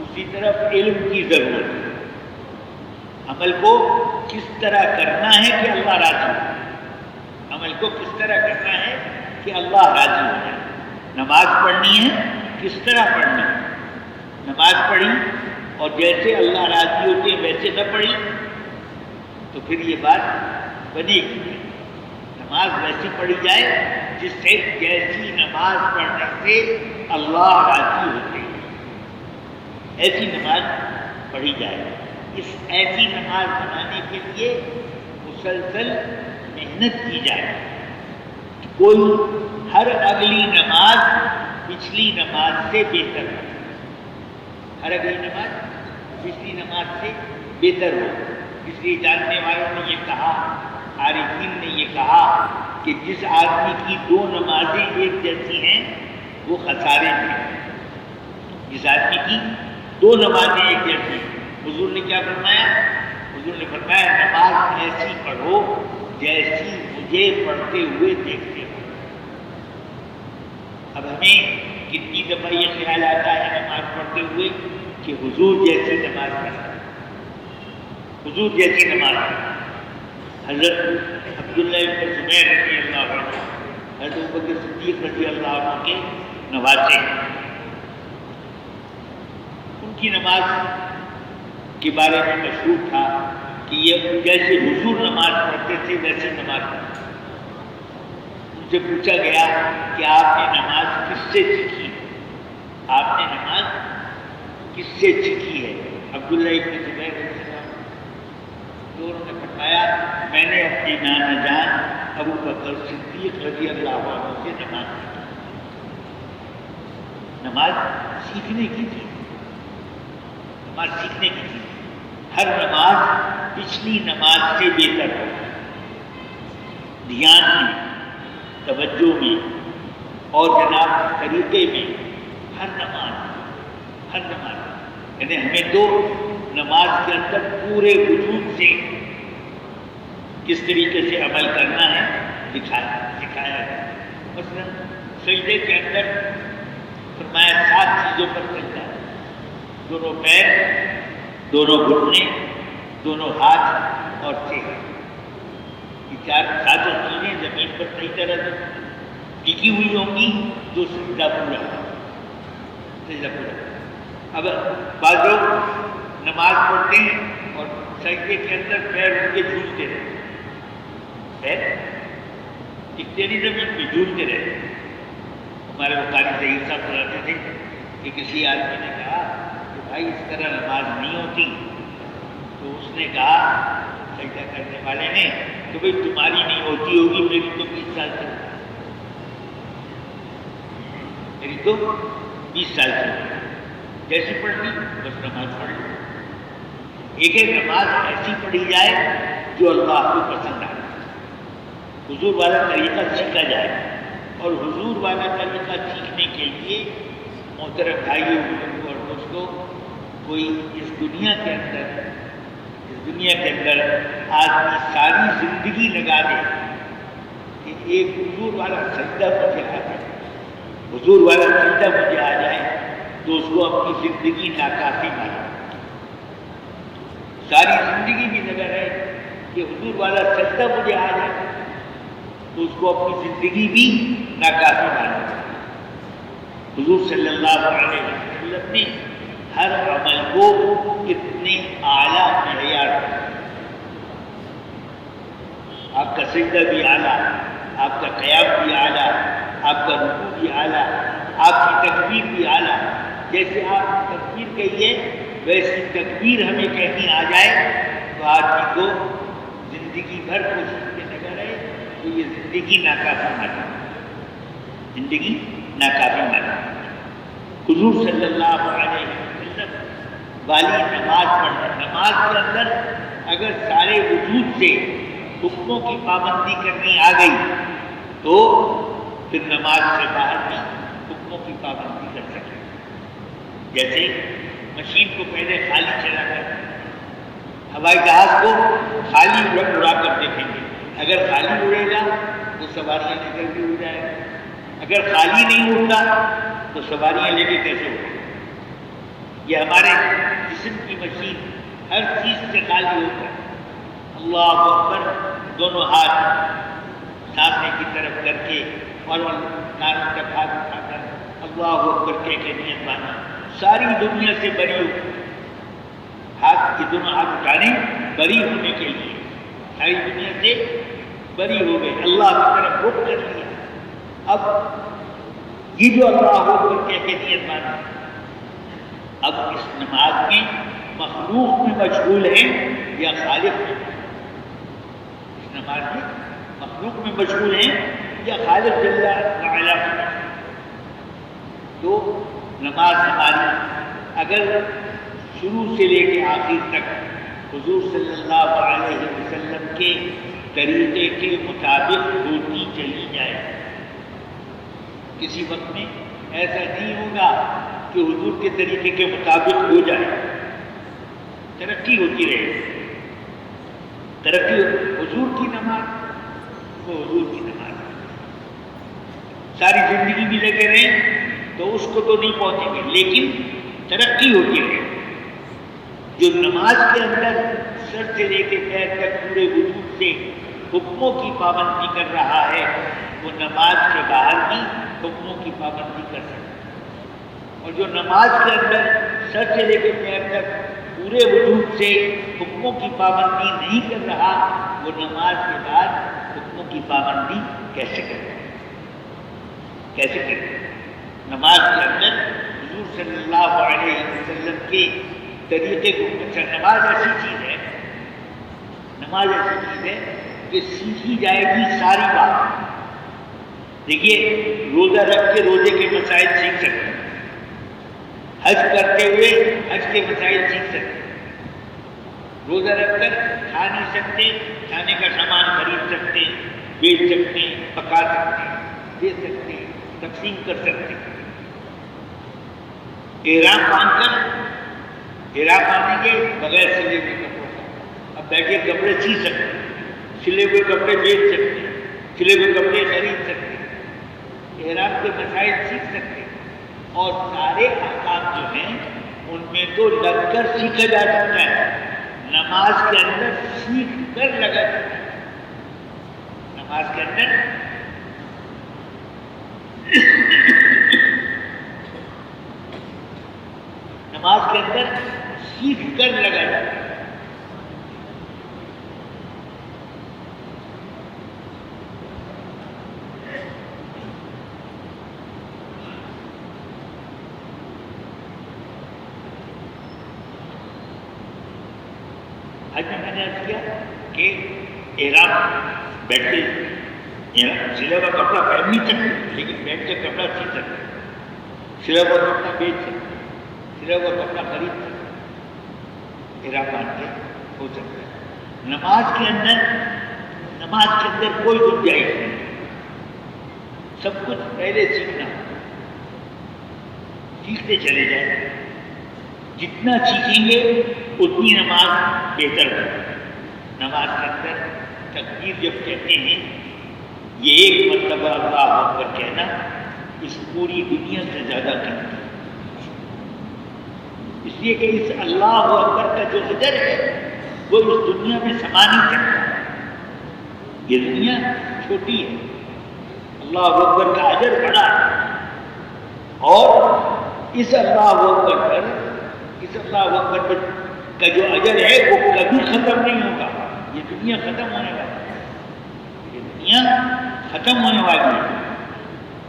دوسری طرف علم کی ضرورت ہے، عمل کو کس طرح کرنا ہے کہ اللہ راضی ہو، عمل کو کس طرح کرنا ہے کہ اللہ راضی ہو جائے۔ نماز پڑھنی ہے، کس طرح پڑھنی ہے؟ نماز پڑھی اور جیسے اللہ راضی ہوتے ہیں ویسے نہ پڑھی تو پھر یہ بات بنے گی نہیں۔ نماز ویسی پڑھی جائے جس سے جیسی نماز پڑھنے سے اللہ راضی ہوتے ہیں، ایسی نماز پڑھی جائے۔ اس ایسی نماز بنانے کے لیے مسلسل محنت کی جائے۔ کوئی ہر اگلی نماز پچھلی نماز سے بہتر ہو، ہر اگلی نماز پچھلی نماز سے بہتر ہو۔ اس لیے جاننے والوں نے یہ کہا، عارفین نے یہ کہا کہ جس آدمی کی دو نمازیں ایک جیسی ہیں وہ خسارے میں ہے۔ جس آدمی کی دو نمازیں ایک جیسی ہیں، حضور نے کیا فرمایا؟ حضور نے فرمایا نماز ایسی پڑھو جیسی مجھے پڑھتے ہوئے دیکھتے ہو۔ اب ہمیں کتنی دفعہ یہ خیال آتا ہے نماز پڑھتے ہوئے کہ حضور جیسی نماز پڑھیں، حضور جیسی نماز پڑھیں۔ حضرت عبداللہ بن زبیر رضی اللہ عنہ، حضرت ابوبکر صدیق رضی اللہ عنہ کے نواسے، ان کی نماز کے بارے میں مشہور تھا کہ یہ جیسے حضور نماز پڑھتے تھے ویسے نماز پڑھتے۔ ان سے پوچھا گیا کہ آپ نے نماز کس سے سیکھی؟ آپ نے نماز کس سے سیکھی ہے؟ عبداللہ ابن زبیر رضی اللہ عنہ، تو انہوں نے فرمایا میں نے اپنے نانا جان ابوبکر صدیق رضی اللہ عنہ سے نماز سیکھی۔ نماز سیکھنے کی چیز، نماز سیکھنے کی چیز۔ ہر نماز پچھلی نماز سے بہتر ہو، دھیان میں، توجہ میں اور جناب طریقے میں۔ ہر نماز یعنی ہمیں تو نماز کے اندر پورے وجود سے کس طریقے سے عمل کرنا ہے سکھایا ہے۔ مثلا سجدے کے اندر فرمایا 7 چیزوں پر سجدہ ہے، دونوں پیر، دونوں گھٹنے، دونوں ہاتھ اور چہرہ۔ یہ 7 چیزیں زمین پر صحیح طرح سے ٹکی ہوئی ہوں گی تو سجدہ پورا۔ اب بعض لوگ نماز پڑھتے ہیں اور سجدے کے اندر پیر ان کے جھولتے رہتے، پیر ٹکتے نہیں زمین پہ، جھولتے رہتے۔ ہمارے بخاری ظہیر صاحب سناتے تھے کہ کسی آدمی نے کہا کہ بھائی اس طرح نماز نہیں ہوتی، تو اس نے کہا سجدہ کرنے والے نے کہ بھائی تمہاری نہیں ہوتی ہوگی، میری تو 20 سال سے، میری تو 20 سال سے جیسی پڑھنی بس نماز پڑھ لی۔ ایک نماز ایسی پڑھی جائے جو اللہ کو پسند آئے، حضور والا طریقہ سیکھا جائے۔ اور حضور والا طریقہ سیکھنے کے لیے محترم بھائیوں اور دوستوں، کوئی اس دنیا کے اندر آدمی ساری زندگی لگا دے کہ ایک حضور والا سجدہ مجھے آ جائے، حضور والا سجدہ مجھے آ جائے، تو اس کو اپنی زندگی ناکافی مانے۔ ساری زندگی بھی لگا رہے کہ حضور والا سجدہ مجھے آ جائے، تو اس کو اپنی زندگی بھی ناکافی مانے۔ حضور صلی اللہ علیہ وسلم نے ہر عمل کو اتنے اعلیٰ معیار پر، آپ کا سجدہ بھی اعلیٰ، آپ کا قیام بھی اعلیٰ، آپ کا رکوع بھی اعلیٰ، آپ کی تکبیر بھی اعلیٰ۔ جیسے آپ تکبیر کہیے ویسی تکبیر ہمیں کہنی آ جائے تو آدمی کو زندگی بھر کوشش میں لگا رہے تو یہ زندگی ناکافی مانے، زندگی ناکافی مانے۔ حضور صلی اللہ علیہ وسلم والی نماز پڑھنا، نماز کے اندر اگر سارے وجود سے حکموں کی پابندی کرنی آ گئی تو پھر نماز سے باہر بھی حکموں کی پابندی کر سکے۔ جیسے مشین کو پہلے خالی چلا کر، ہوائی جہاز کو خالی اڑا کر دیکھیں گے، اگر خالی اڑے گا تو سواریاں لے کر بھی اڑ جائے گا، اگر خالی نہیں اڑتا تو سواریاں لے کے کیسے اڑے گا؟ یہ ہمارے جسم کی مشین ہر چیز سے خالی ہو کر اللہ اکبر دونوں ہاتھ سامنے کی طرف کر کے اور کانوں کا ہاتھ اٹھا کر اللہ اکبر کہہ کے نیت باندھی، ساری دنیا سے بری ہو، ہاتھ کے دونوں ہاتھ اٹھانے بری ہونے کے لیے، ساری دنیا سے بری ہو گئے، اللہ کی طرف رخ کر لیا۔ اب یہ جو اللہ اکبر کہہ کے نیت باندھی، اب اس نماز میں مخلوق میں مشغول ہیں یا خالق میں؟ اس نماز میں مخلوق میں مشغول ہیں یا خالق جل وعلا میں؟ تو نماز ہماری اگر شروع سے لے کے آخر تک حضور صلی اللہ علیہ وسلم کے طریقے کے مطابق ہوتی چلی جائے، کسی وقت میں ایسا نہیں ہوگا کہ حضور کے طریقے کے مطابق ہو جائے، ترقی ہوتی رہے، ترقی حضور کی نماز وہ حضور کی نماز، ساری زندگی بھی لگے رہیں تو اس کو تو نہیں پہنچیں گے، لیکن ترقی ہوتی رہے۔ جو نماز کے اندر سر سے لے کے پیر تک پورے وجود سے حکموں کی پابندی کر رہا ہے، وہ نماز کے باہر بھی حکموں کی پابندی کر سکتا ہے، اور جو نماز کے اندر سر سے لے کے پیر تک پورے وجود سے حکموں کی پابندی نہیں کر رہا، وہ نماز کے بعد حکموں کی پابندی کیسے کرے؟ کیسے کرے؟ نماز کے اندر حضور صلی اللہ علیہ وسلم کے طریقے کو، اچھا نماز ایسی چیز ہے، نماز ایسی چیز ہے کہ سیکھی جائے گی ساری بات۔ دیکھیے روزہ رکھ کے روزے کے مسائل سیکھ سکتے ہیں، حج کرتے ہوئے حج کے مسائل سیکھ سکتے ہیں، روزہ رکھ کر کھا نہیں سکتے، کھانے کا سامان خرید سکتے، بیچ سکتے، پکا سکتے، دے سکتے، تقسیم کر سکتے۔ احرام باندھ کر، احرام باندھیں گے بغیر سلے ہوئے کپڑوں کا، اب بیٹھے کپڑے سی سکتے، سلے ہوئے کپڑے بیچ سکتے، سلے ہوئے کپڑے خرید سکتے، احرام کے مسائل سیکھ سکتے، اور سارے احکام جو ہیں ان میں تو لگ کر سیکھا جا سکتا ہے، نماز کے اندر سیکھ کر لگا سکتا ہے، نماز کے اندر نماز کے اندر سیکھ کر لگا جاتا ہے۔ آج میں نے عرض کیا کہ احرام بیٹھے سلا ہوا کپڑا پہن نہیں سکتے، لیکن بیٹھ کر کپڑا سی سکتے، سلا ہوا کپڑا بیچ سکتے، سلا ہوا کپڑا خرید سکتے، احرام باندھ کے ہو سکتا ہے۔ نماز کے اندر کوئی گنجائش نہیں، سب کچھ پہلے سیکھنا، سیکھتے چلے جائیں، جتنا سیکھیں گے اتنی نماز بہتر ہوگی۔ نماز کے اندر تکبیر جب کہتے ہیں، یہ ایک مرتبہ اللہ اکبر کہنا اس پوری دنیا سے زیادہ قیمتی ہے، اس لیے کہ اس اللہ اکبر کا جو اجر ہے وہ اس دنیا میں سما نہیں سکتا، یہ دنیا چھوٹی ہے، اللہ اکبر کا اجر بڑا ہے، اور اس اللہ اکبر پر، اس اللہ اکبر کا جو اجر ہے وہ کبھی ختم نہیں ہوگا، یہ دنیا ختم ہونے والی ہے، یہ دنیا ختم ہونے والی ہے،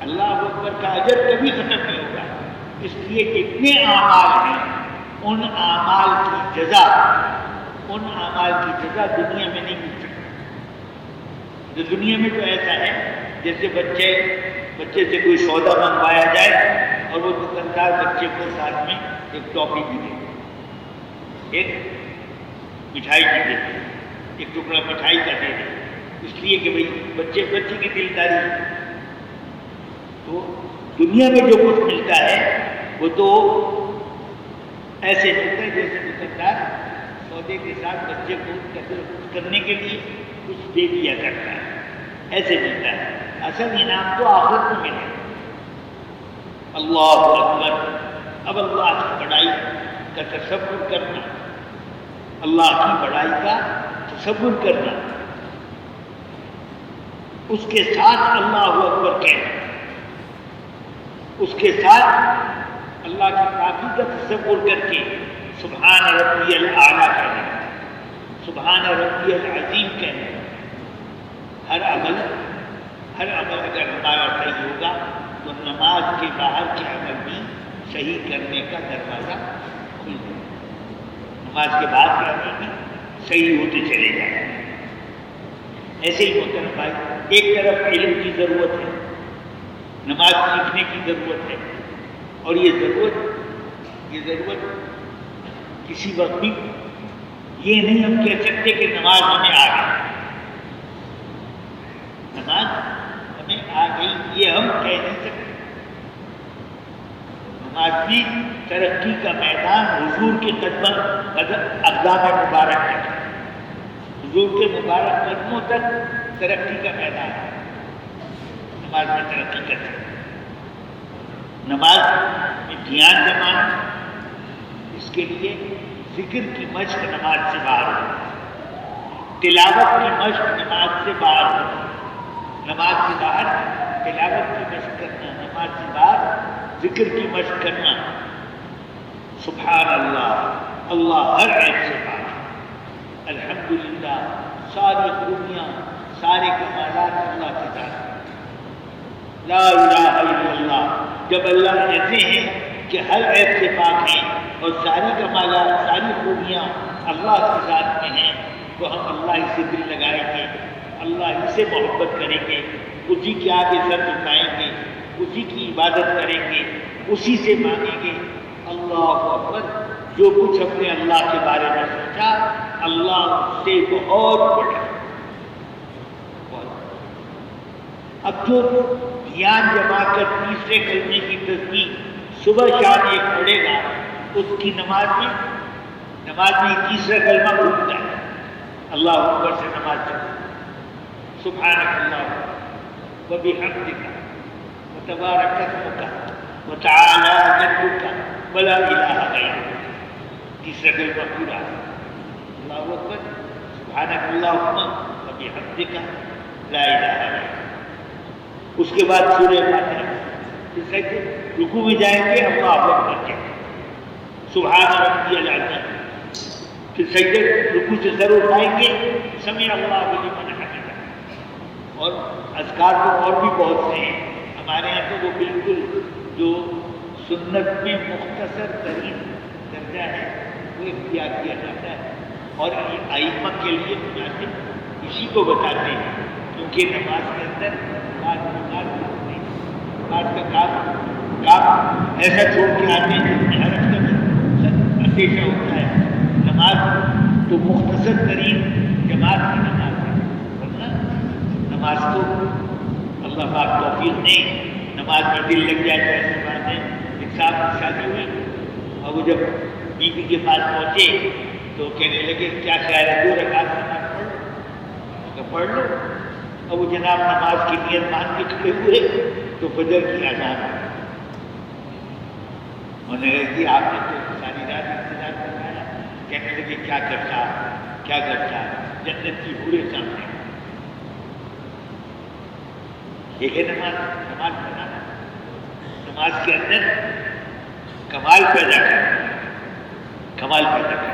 اللہ اکبر کا اجر کبھی ختم نہیں ہوگا، اس لیے جتنے اعمال ہیں ان اعمال کی جزا دنیا میں نہیں مل سکتی۔ دنیا میں تو ایسا ہے جیسے بچے سے کوئی سودا منگوایا جائے اور وہ دکاندار بچے کو ساتھ میں ایک ٹافی بھی دے، ایک مٹھائی بھی دے، ایک ٹکڑا مٹھائی کا دے دے، اس لیے کہ بھائی بچے کی دلداری ہے۔ تو دنیا میں جو کچھ ملتا ہے وہ تو ایسے ملتا ہے جیسے دکاندار سودے کے ساتھ بچے کو کرنے کے لیے کچھ دے دیا کرتا ہے، ایسے ملتا ہے، اصل انعام تو آخرت میں ملے۔ اللہ اکبر، اب اللہ کی بڑائی کا تصور کرنا، اللہ کی بڑائی کا تصور کرنا، اس کے ساتھ اللہ اکبر کہنا، اس کے ساتھ اللہ کی پاکی کا تصور کر کے سبحان ربی الاعلیٰ کہنا، سبحان ربی العظیم کہنا۔ ہر عمل اگر ہمارا صحیح ہوگا تو نماز کے باہر کے عمل بھی صحیح کرنے کا دروازہ کھل جائے گا، نماز کے بعد کے عمل بھی صحیح ہوتے چلے جائیں۔ ایسے ہی محترم بھائی، ایک طرف علم کی ضرورت ہے، نماز سیکھنے کی ضرورت ہے، اور یہ ضرورت کسی وقت بھی یہ نہیں ہم کہہ سکتے کہ نماز ہمیں آ گئی، نماز ہمیں آ گئی یہ ہم کہہ نہیں سکتے۔ نماز بھی ترقی کا میدان حضور کے اقدام مبارک ہے، حضور کے مبارک قدموں تک ترقی کا میدان ہے، نماز میں ترقی کر سکتے۔ نماز میں دھیان جمانا، اس کے لیے ذکر کی مشق نماز سے باہر ہو، تلاوت کی مشق نماز سے باہر ہو، نماز سے باہر تلاوت کی مشق کرنا، نماز سے باہر ذکر کی مشق کرنا۔ سبحان اللہ، اللہ ہر عیب سے پاک، الحمدللہ، ساری خوبیاں سارے کمالات اللہ کے ذات ہیں، لا الہ الا اللہ۔ جب اللہ ایسے ہیں کہ ہر عیب سے پاک ہیں اور ساری کمالات ساری خوبیاں اللہ کے ذات میں ہیں، تو ہم اللہ ہی سے دل لگائیں گے، اللہ ہی سے محبت کریں گے، اسی کے آگے سر جھکائیں گے، اسی کی عبادت کریں گے، اسی سے مانگیں گے۔ اللہ اکبر، جو کچھ ہم نے اللہ کے بارے میں سوچا، اللہ اس سے بہت بڑا۔ اب جو دھیان جما کر تیسرے کلمے کی تسبیح صبح شام ایک پڑھے گا، اس کی نماز میں تیسرا کلمہ بھولتا ہے، اللہ اکبر سے نماز چلے، سبحانک اللہ وبحمدک وتبارک اسمک وتعالی جدک ولا الہ غیرک، تیسرا کلمہ پورا، اللہ اکبر سبحانک اللہم وبحمدک لا الہ غیرک۔ اس کے بعد سورہ فاتحہ، رکوع میں جائیں گے اللہ اکبر کہیں گے، سبحان ربی العظیم، پھر سجدے رکوع سے سر اٹھائیں گے، سمع اللہ لمن حمدہ، اور اذکار تو اور بھی بہت سے ہیں، ہمارے یہاں تو وہ بالکل جو سنت میں مختصر ترین درجہ ہے وہ اختیار کیا جاتا ہے، اور ائمہ کے لیے مناسب اسی کو بتاتے ہیں، کیونکہ نماز کے اندر بات کا کام ایسا چھوڑ کے آتے ہیں جس میں حرف کا اندیشہ ہوتا ہے۔ نماز تو مختصر ترین جماعت کی نماز ہے، ورنہ نماز تو اللہ پاک توفیق نہیں، نماز میں دل لگ جائے تو ایسی بات ہے۔ ایک صاحب کی شادی ہوئی اور وہ جب بیوی کے پاس پہنچے تو کہنے لگے کیا خیال ہے 2 رکعت نماز پڑھ لو، اور وہ جناب نماز کی نیت مان کے کھڑے ہوئے تو فجر کی اذان ہے، انہوں نے کہا کہ آپ نے تو ساری رات انتظار کروایا، کہنے لگے کیا کرتا جنت کی حوریں سامنے، یہ ہے نماز پڑھنا، نماز کے اندر کمال پیدا کرنا،